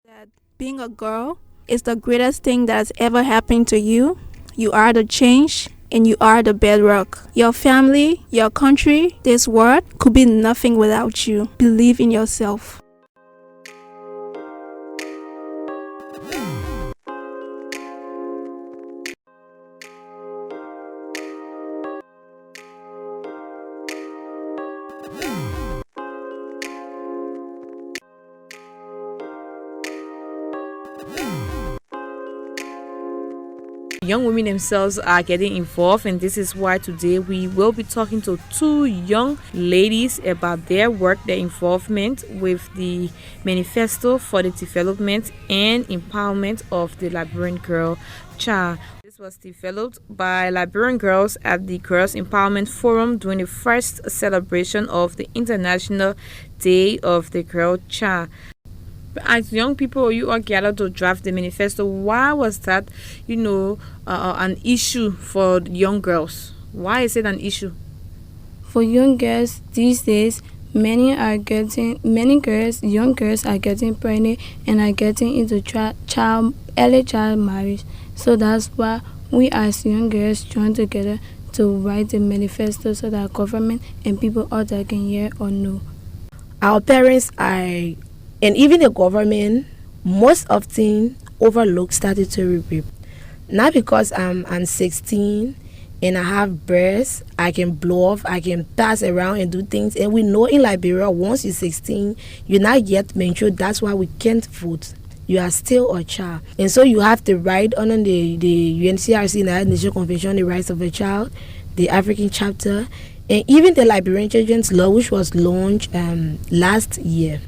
that being a girl is the greatest thing that's ever happened to you. You are the change and you are the bedrock. Your family, your country, this world could be nothing without you. Believe in yourself. Young women themselves are getting involved, and this is why today we will be talking to two young ladies about their work, their involvement with the Manifesto for the Development and Empowerment of the Liberian Girl Child. This was developed by Liberian girls at the Girls Empowerment Forum during the first celebration of the International Day of the Girl Child. As young people, you are gathered to draft the manifesto. Why was that, an issue for young girls? Why is it an issue? For young girls these days, many girls, young girls are getting pregnant and are getting into early child marriage. So that's why we as young girls join together to write the manifesto so that government and people out there can hear or know. Our parents are, and even the government, most often overlook statutory rape. Not because I'm 16 and I have breasts, I can blow off, I can pass around and do things. And we know in Liberia, once you're 16, you're not yet mature. That's why we can't vote. You are still a child. And so you have the right under the UNCRC, United Nations Convention on the Rights of a Child, the African chapter, and even the Liberian Children's Law, which was launched last year,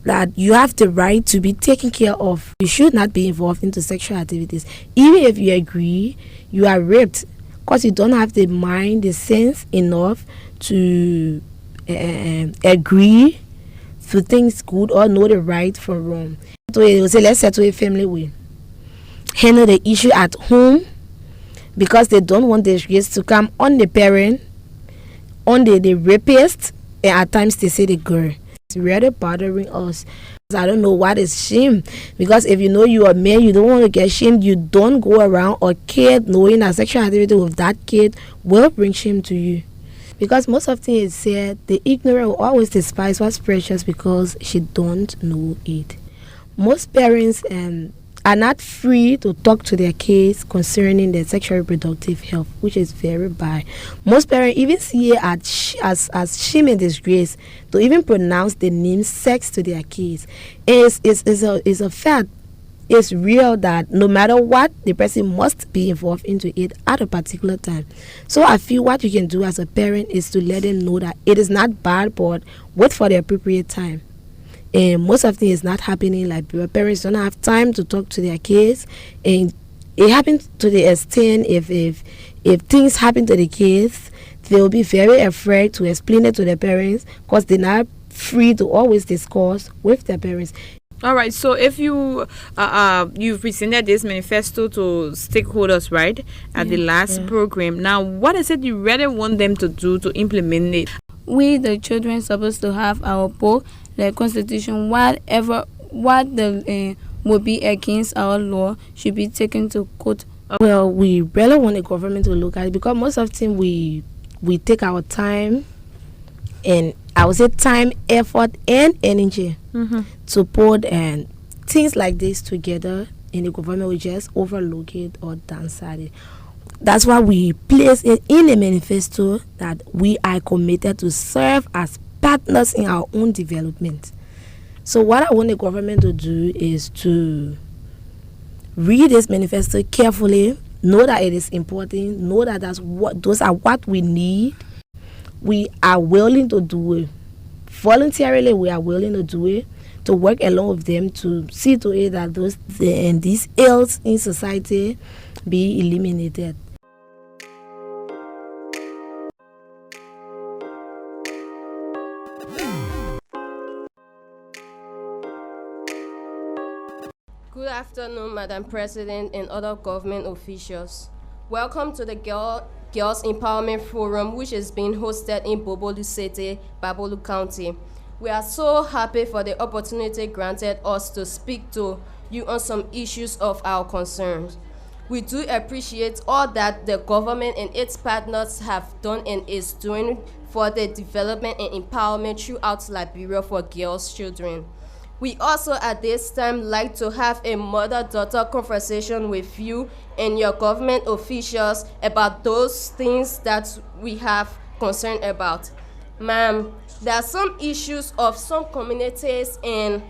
that you have the right to be taken care of. You should not be involved into sexual activities. Even if you agree, you are raped because you don't have the mind, the sense enough to agree to things good or know the right from wrong. So it will say, let's settle a family way. Handle the issue at home because they don't want the disgrace to come on the parent, on the rapist, and at times they say the girl. It's really bothering us. I don't know what is shame, because if you know you are a man, you don't want to get shamed. You don't go around a kid knowing that sexual activity with that kid will bring shame to you, because most often it's said the ignorant will always despise what's precious because she don't know it. Most parents are not free to talk to their kids concerning their sexual reproductive health, which is very bad. Most parents even see it as shame and disgrace to even pronounce the name sex to their kids. It's a fact. It's real that no matter what, the person must be involved into it at a particular time. So I feel what you can do as a parent is to let them know that it is not bad, but wait for the appropriate time. And most of the things is not happening. Like parents don't have time to talk to their kids, and it happens to the extent if things happen to the kids, they will be very afraid to explain it to their parents because they're not free to always discuss with their parents. All right. So if you you've presented this manifesto to stakeholders, right, at the last program. Now, what is it you really want them to do to implement it? We, the children, supposed to have our book, the constitution, what would be against our law should be taken to court. Well, we really want the government to look at it, because most of the time we take our time, and I would say time, effort, and energy to put things like this together, and the government will just overlook it or downside it. That's why we place it in the manifesto that we are committed to serve as partners in our own development. So what I want the government to do is to read this manifesto carefully, know that it is important, know that those are what we need. We are willing to do it. Voluntarily, we are willing to do it, to work along with them to see to it that these ills in society be eliminated. Good afternoon, Madam President and other government officials. Welcome to the Girls Empowerment Forum, which is being hosted in Bobolu City, Babolu County. We are so happy for the opportunity granted us to speak to you on some issues of our concerns. We do appreciate all that the government and its partners have done and is doing for the development and empowerment throughout Liberia for girls' children. We also at this time like to have a mother-daughter conversation with you and your government officials about those things that we have concern about. Ma'am, there are some issues of some communities and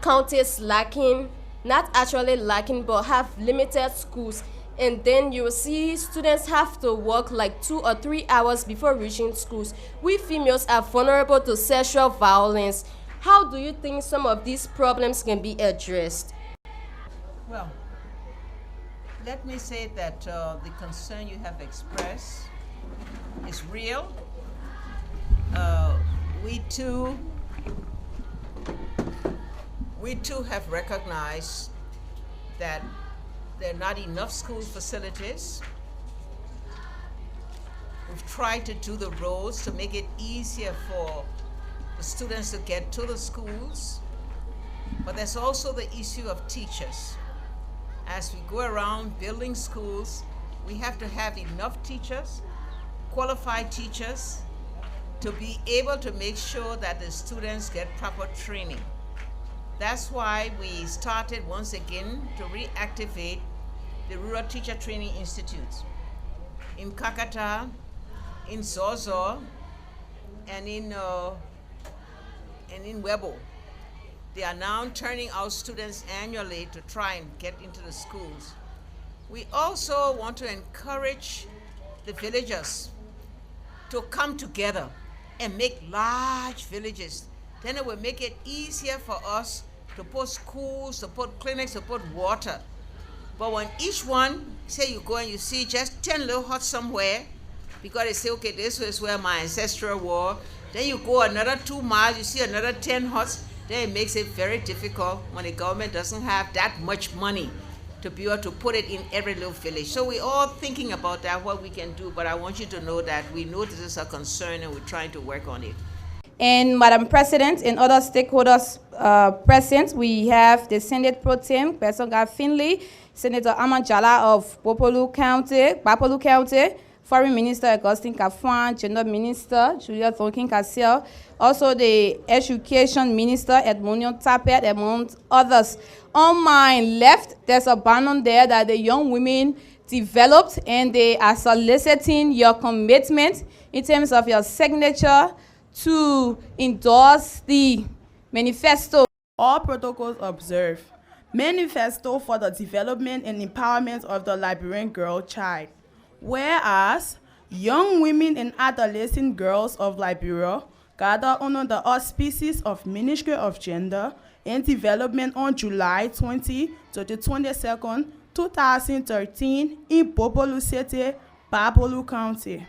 counties lacking, not actually lacking, but have limited schools. And then you see students have to work like 2 or 3 hours before reaching schools. We females are vulnerable to sexual violence. How do you think some of these problems can be addressed? Well, let me say that the concern you have expressed is real. We too have recognized that there are not enough school facilities. We've tried to do the roads to make it easier for the students to get to the schools, but there's also the issue of teachers. As we go around building schools, we have to have enough teachers, qualified teachers, to be able to make sure that the students get proper training. That's why we started once again to reactivate the Rural Teacher Training Institute in Kakata, in Zozo, and in Webo. They are now turning out students annually to try and get into the schools. We also want to encourage the villagers to come together and make large villages. Then it will make it easier for us to put schools, to put clinics, to put water. But when each one, say you go and you see just 10 little huts somewhere, because they say, okay, this is where my ancestral were. Then you go another 2 miles, you see another 10 huts. Then it makes it very difficult when the government doesn't have that much money to be able to put it in every little village. So we're all thinking about that, what we can do, but I want you to know that we know this is a concern and we're trying to work on it. And Madam President and other stakeholders present, we have the Senate Pro Tem, Person Finley, Senator Amanjala of Bapolu County, Foreign Minister Augustine Kafwan, Gender Minister Julia Thorkin Cassiel, also the Education Minister Edmonion Tapet, among others. On my left, there's a banner there that the young women developed, and they are soliciting your commitment in terms of your signature to endorse the manifesto. All protocols observed. Manifesto for the development and empowerment of the Liberian girl child. Whereas young women and adolescent girls of Liberia gather under the auspices of Ministry of Gender and Development on July 20 to the 22nd, 2013 in Bapolu City, Bapolu County.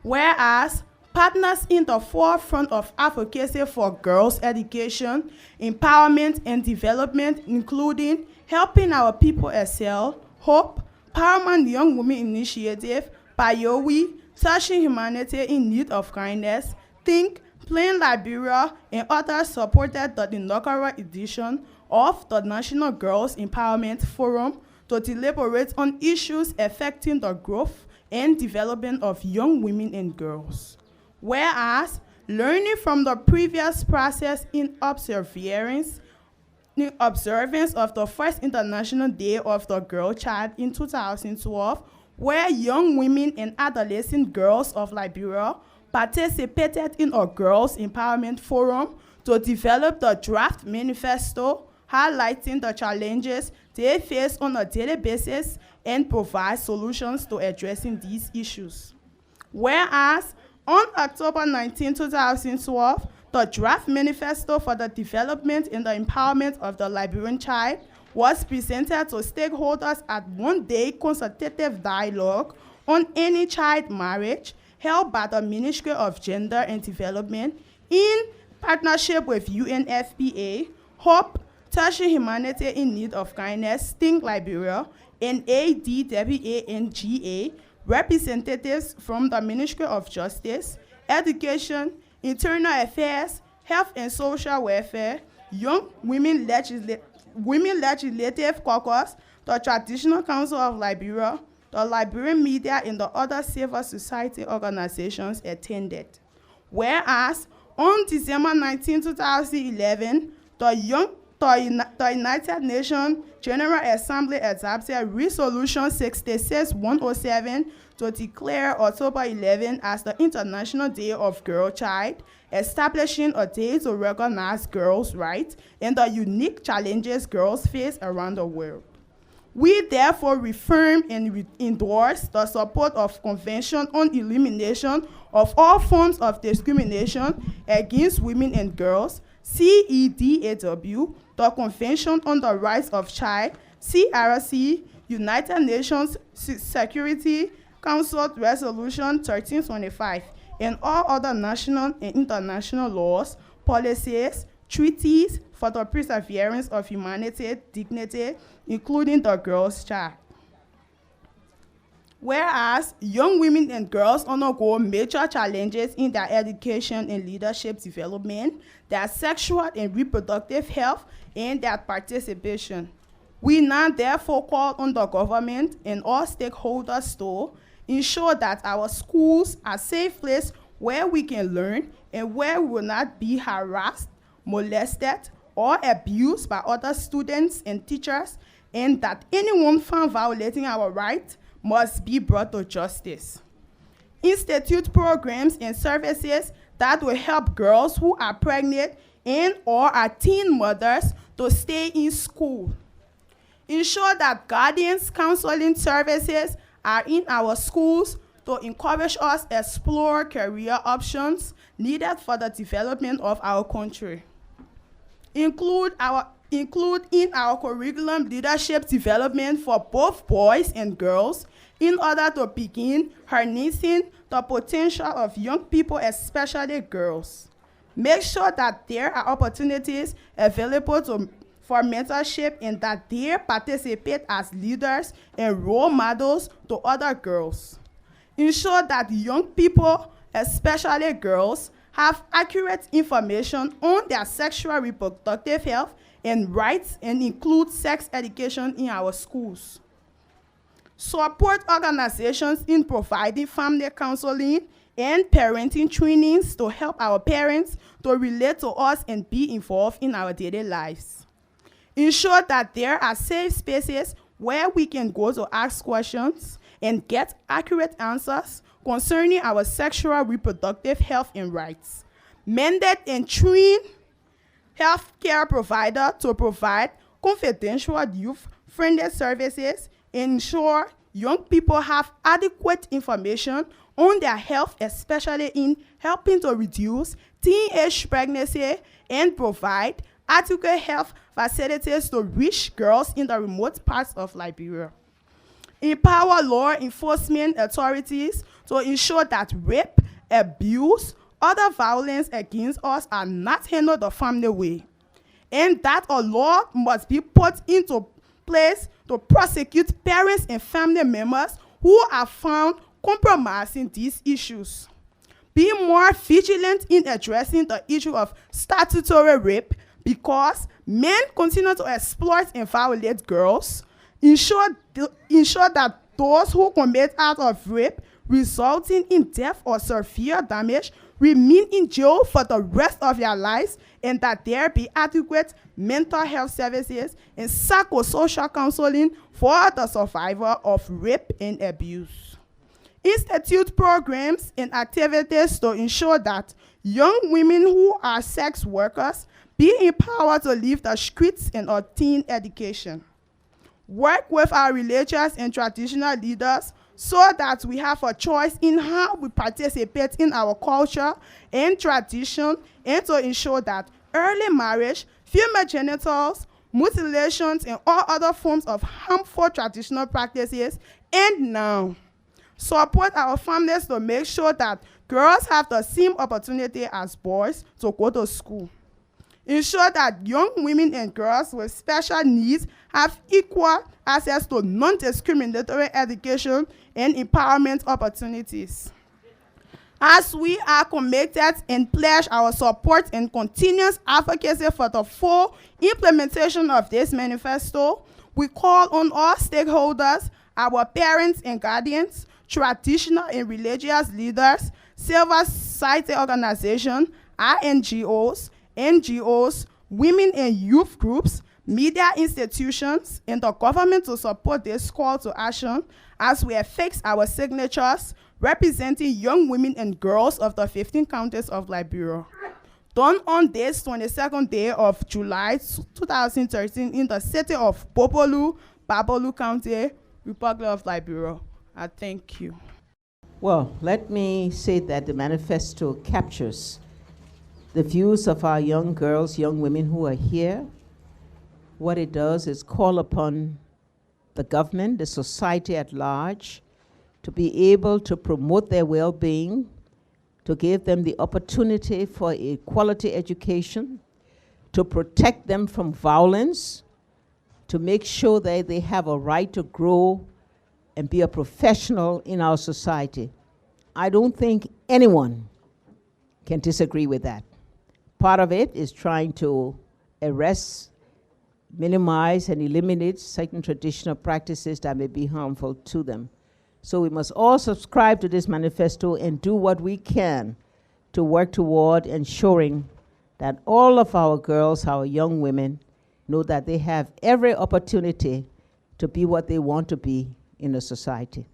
Whereas partners in the forefront of advocacy for girls' education, empowerment, and development, including Helping Our People Excel, HOPE, Paramount Young Women Initiative, Payowi, Touching Humanity in Need of Kindness, Think, Plain Liberia, and others supported the inaugural edition of the National Girls Empowerment Forum to deliberate on issues affecting the growth and development of young women and girls. Whereas, learning from the previous process in observance of the first International Day of the Girl Child in 2012, where young women and adolescent girls of Liberia participated in a Girls Empowerment Forum to develop the draft manifesto, highlighting the challenges they face on a daily basis and provide solutions to addressing these issues. Whereas, on October 19, 2012, the draft manifesto for the development and the empowerment of the Liberian child was presented to stakeholders at one-day consultative dialogue on any child marriage held by the Ministry of Gender and Development in partnership with UNFPA, HOPE, Touching Humanity in Need of Kindness, Think Liberia, and ADWANGA, representatives from the Ministry of Justice, Education, Internal Affairs, Health and Social Welfare, Young Women Legislative Caucus, the Traditional Council of Liberia, the Liberian media, and the other civil society organizations attended. Whereas, on December 19, 2011, the United Nations General Assembly adopted Resolution 66107 to declare October 11 as the International Day of Girl Child, establishing a day to recognize girls' rights and the unique challenges girls face around the world. We therefore reaffirm and endorse the support of Convention on Elimination of All Forms of Discrimination Against Women and Girls, CEDAW, the Convention on the Rights of Child, CRC, United Nations Security Council Resolution 1325, and all other national and international laws, policies, treaties for the perseverance of humanity, dignity, including the girl's child. Whereas young women and girls undergo major challenges in their education and leadership development, their sexual and reproductive health, and their participation. We now therefore call on the government and all stakeholders to ensure that our schools are safe places where we can learn and where we will not be harassed, molested, or abused by other students and teachers, and that anyone found violating our rights must be brought to justice. Institute programs and services that will help girls who are pregnant and or are teen mothers to stay in school. Ensure that guardians counseling services are in our schools to encourage us to explore career options needed for the development of our country. Include in our curriculum leadership development for both boys and girls in order to begin harnessing the potential of young people, especially girls. Make sure that there are opportunities available for mentorship and that they participate as leaders and role models to other girls. Ensure that young people, especially girls, have accurate information on their sexual reproductive health and rights, and include sex education in our schools. Support organizations in providing family counseling and parenting trainings to help our parents to relate to us and be involved in our daily lives. Ensure that there are safe spaces where we can go to ask questions and get accurate answers concerning our sexual reproductive health and rights. Mandate and train healthcare provider to provide confidential youth-friendly services and ensure young people have adequate information on their health, especially in helping to reduce teenage pregnancy and provide adequate health facilities to reach girls in the remote parts of Liberia. Empower law enforcement authorities to ensure that rape, abuse, other violence against us are not handled the family way, and that a law must be put into place to prosecute parents and family members who are found compromising these issues. Be more vigilant in addressing the issue of statutory rape because men continue to exploit and violate girls. Ensure that those who commit acts of rape resulting in death or severe damage remain in jail for the rest of their lives, and that there be adequate mental health services and psychosocial counseling for the survivor of rape and abuse. Institute programs and activities to ensure that young women who are sex workers be empowered to leave the streets and obtain education. Work with our religious and traditional leaders so that we have a choice in how we participate in our culture and tradition, and to ensure that early marriage, female genitals, mutilations, and all other forms of harmful traditional practices end now. Support our families to make sure that girls have the same opportunity as boys to go to school. Ensure that young women and girls with special needs have equal access to non-discriminatory education and empowerment opportunities. As we are committed and pledge our support and continuous advocacy for the full implementation of this manifesto, we call on all stakeholders, our parents and guardians, traditional and religious leaders, civil society organizations, NGOs, women and youth groups, media institutions, and the government to support this call to action as we affix our signatures representing young women and girls of the 15 counties of Liberia. Done on this 22nd day of July 2013 in the city of Bopolu County, Republic of Liberia. I thank you. Well, let me say that the manifesto captures the views of our young girls, young women who are here. What it does is call upon the government, the society at large, to be able to promote their well-being, to give them the opportunity for a quality education, to protect them from violence, to make sure that they have a right to grow and be a professional in our society. I don't think anyone can disagree with that. Part of it is trying to arrest, minimize, and eliminate certain traditional practices that may be harmful to them. So we must all subscribe to this manifesto and do what we can to work toward ensuring that all of our girls, our young women, know that they have every opportunity to be what they want to be in a society.